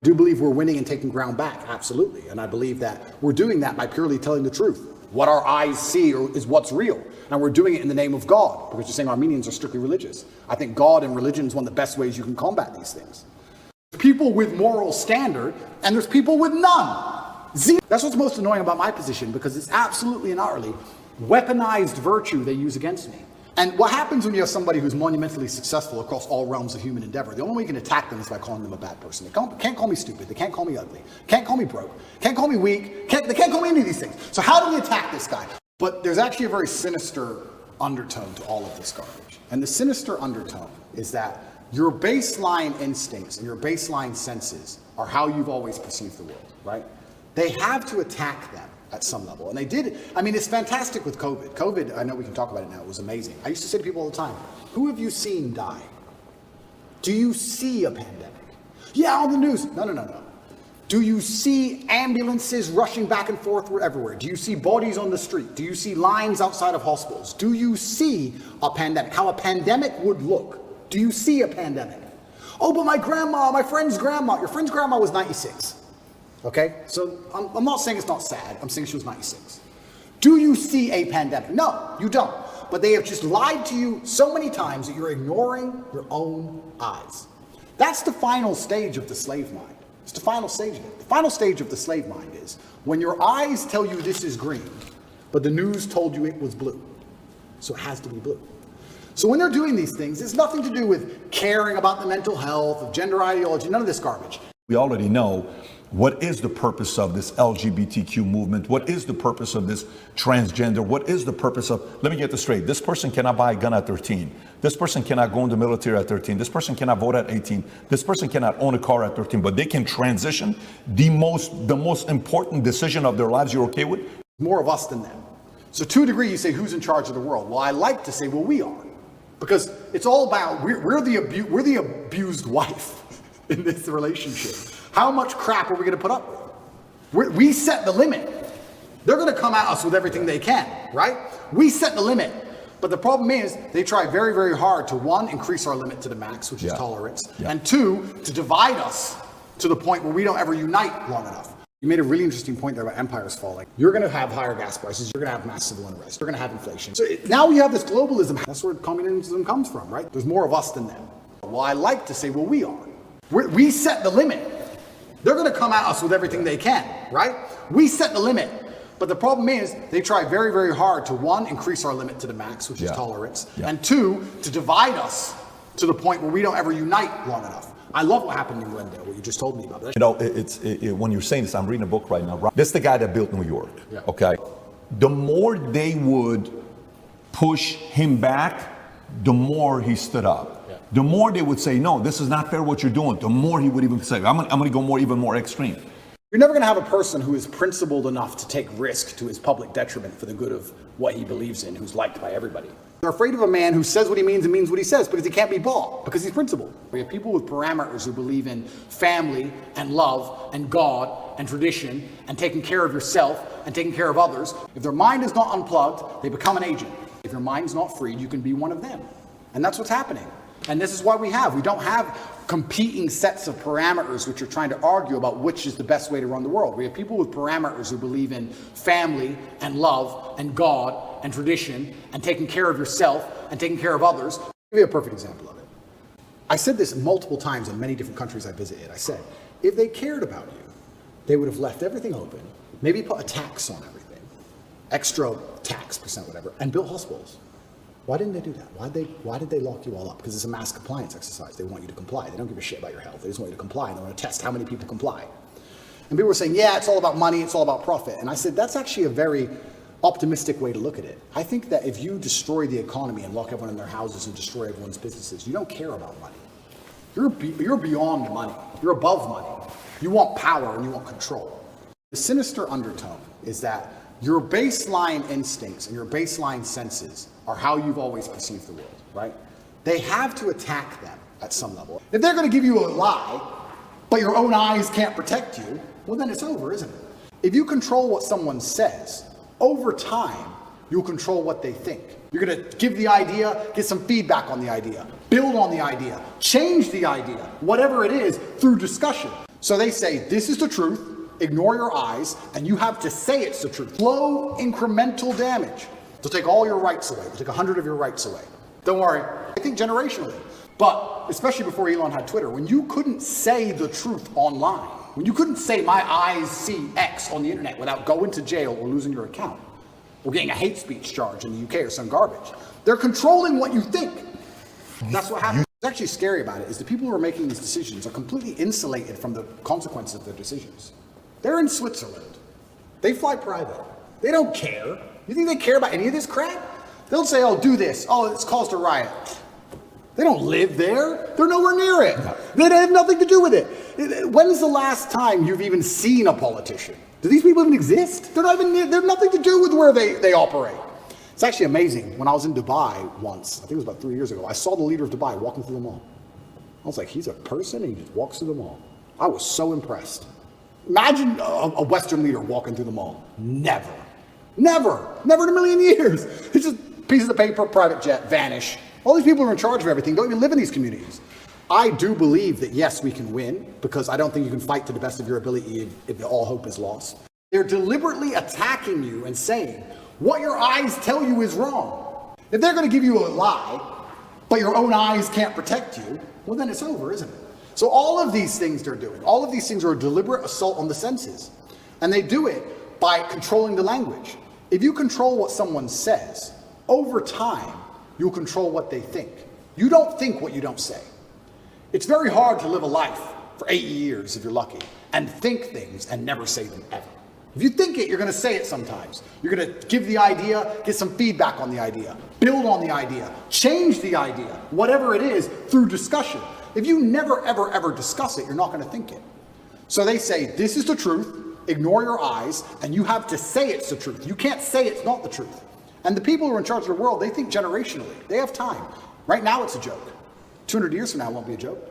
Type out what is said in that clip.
Do believe we're winning and taking ground back, absolutely. And I believe that we're doing that by purely telling the truth. What our eyes see is what's real. And we're doing it in the name of God, because you're saying Armenians are strictly religious. I think God and religion is one of the best ways you can combat these things. People with moral standard, and there's people with none. Zero. That's what's most annoying about my position, because it's absolutely and utterly weaponized virtue they use against me. And what happens when you have somebody who's monumentally successful across all realms of human endeavor? The only way you can attack them is by calling them a bad person. They can't call me stupid. They can't call me ugly. Can't call me broke. Can't call me weak. They can't call me any of these things. So how do we attack this guy? But there's actually a very sinister undertone to all of this garbage. And the sinister undertone is that your baseline instincts and your baseline senses are how you've always perceived the world, right? They have to attack them at some level. And they did. I mean, it's fantastic with COVID. COVID, I know we can talk about it now, it was amazing. I used to say to people all the time, who have you seen die? Do you see a pandemic? Yeah, on the news. No. Do you see ambulances rushing back and forth everywhere? Do you see bodies on the street? Do you see lines outside of hospitals? Do you see a pandemic? How a pandemic would look? Do you see a pandemic? Oh, but my friend's grandma, your friend's grandma was 96. Okay, so I'm not saying it's not sad. I'm saying she was 96. Do you see a pandemic? No, you don't. But they have just lied to you so many times that you're ignoring your own eyes. That's the final stage of the slave mind. It's the final stage of it. The final stage of the slave mind is when your eyes tell you this is green, but the news told you it was blue. So it has to be blue. So when they're doing these things, it's nothing to do with caring about the mental health, of gender ideology, none of this garbage. We already know what is the purpose of this LGBTQ movement? What is the purpose of this transgender? What is the purpose of, let me get this straight, this person cannot buy a gun at 13. This person cannot go in the military at 13. This person cannot vote at 18. This person cannot own a car at 13, but they can transition. The most important decision of their lives, you're okay with? More of us than them. So to a degree, you say, who's in charge of the world? Well, I like to say, well, we are. Because it's all about, we're the abused wife in this relationship. How much crap are we going to put up with? We set the limit. They're going to come at us with everything they can, right? We set the limit. But the problem is they try very, very hard to, one, increase our limit to the max, which is tolerance, and two, to divide us to the point where we don't ever unite long enough. You made a really interesting point there about empires falling. You're going to have higher gas prices. You're going to have mass civil unrest. You're going to have inflation. So now we have this globalism. That's where communism comes from, right? There's more of us than them. Well, I like to say, well, we are. We set the limit. They're going to come at us with everything they can, right? We set the limit. But the problem is they try very, very hard to, one, increase our limit to the max, which is tolerance, and two, to divide us to the point where we don't ever unite long enough. I love what happened in Glendale, what you just told me about that. You know, when you're saying this, I'm reading a book right now. Right? This is the guy that built New York, okay? The more they would push him back, the more he stood up. The more they would say, no, this is not fair what you're doing, the more he would even say, I'm going to go even more extreme. You're never going to have a person who is principled enough to take risk to his public detriment for the good of what he believes in, who's liked by everybody. They're afraid of a man who says what he means and means what he says because he can't be bought, because he's principled. We have people with parameters who believe in family and love and God and tradition and taking care of yourself and taking care of others. If their mind is not unplugged, they become an agent. If your mind's not freed, you can be one of them. And that's what's happening. And this is why we don't have competing sets of parameters which are trying to argue about which is the best way to run the world. We have people with parameters who believe in family and love and God and tradition and taking care of yourself and taking care of others. I'll give you a perfect example of it. I said this multiple times in many different countries I visited. I said, if they cared about you, they would have left everything open, maybe put a tax on everything, extra tax percent, whatever, and built hospitals. Why didn't they do that? Why did they lock you all up? Because it's a mass compliance exercise. They want you to comply. They don't give a shit about your health. They just want you to comply. And they want to test how many people comply. And people were saying, yeah, it's all about money. It's all about profit. And I said, that's actually a very optimistic way to look at it. I think that if you destroy the economy and lock everyone in their houses and destroy everyone's businesses, you don't care about money. You're beyond money. You're above money. You want power and you want control. The sinister undertone is that your baseline instincts and your baseline senses are how you've always perceived the world, right? They have to attack them at some level. If they're going to give you a lie, but your own eyes can't protect you, well, then it's over, isn't it? If you control what someone says, over time, you'll control what they think. You're going to give the idea, get some feedback on the idea, build on the idea, change the idea, whatever it is, through discussion. So they say, this is the truth, ignore your eyes, and you have to say it's the truth. Slow incremental damage. They'll take all your rights away. They'll take 100 of your rights away. Don't worry, I think generationally. But especially before Elon had Twitter, when you couldn't say the truth online, when you couldn't say my eyes see X on the internet without going to jail or losing your account, or getting a hate speech charge in the UK or some garbage, they're controlling what you think. That's what happens. What's actually scary about it is the people who are making these decisions are completely insulated from the consequences of their decisions. They're in Switzerland. They fly private. They don't care. You think they care about any of this crap? They'll say, oh, do this. Oh, it's caused a riot. They don't live there. They're nowhere near it. They have nothing to do with it. When's the last time you've even seen a politician? Do these people even exist? They're not even near, they have nothing to do with where they operate. It's actually amazing. When I was in Dubai once, I think it was about 3 years ago, I saw the leader of Dubai walking through the mall. I was like, he's a person and he just walks through the mall. I was so impressed. Imagine a Western leader walking through the mall. Never. Never. Never in a million years. It's just pieces of paper, private jet, vanish. All these people who are in charge of everything don't even live in these communities. I do believe that, yes, we can win, because I don't think you can fight to the best of your ability if all hope is lost. They're deliberately attacking you and saying, what your eyes tell you is wrong. If they're going to give you a lie, but your own eyes can't protect you, well, then it's over, isn't it? So all of these things they're doing, all of these things are a deliberate assault on the senses. And they do it by controlling the language. If you control what someone says, over time, you'll control what they think. You don't think what you don't say. It's very hard to live a life for 8 years, if you're lucky, and think things and never say them ever. If you think it, you're going to say it sometimes. You're going to give the idea, get some feedback on the idea, build on the idea, change the idea, whatever it is, through discussion. If you never, ever, ever discuss it, you're not going to think it. So they say, this is the truth, ignore your eyes, and you have to say it's the truth. You can't say it's not the truth. And the people who are in charge of the world, they think generationally. They have time. Right now it's a joke. 200 years from now it won't be a joke.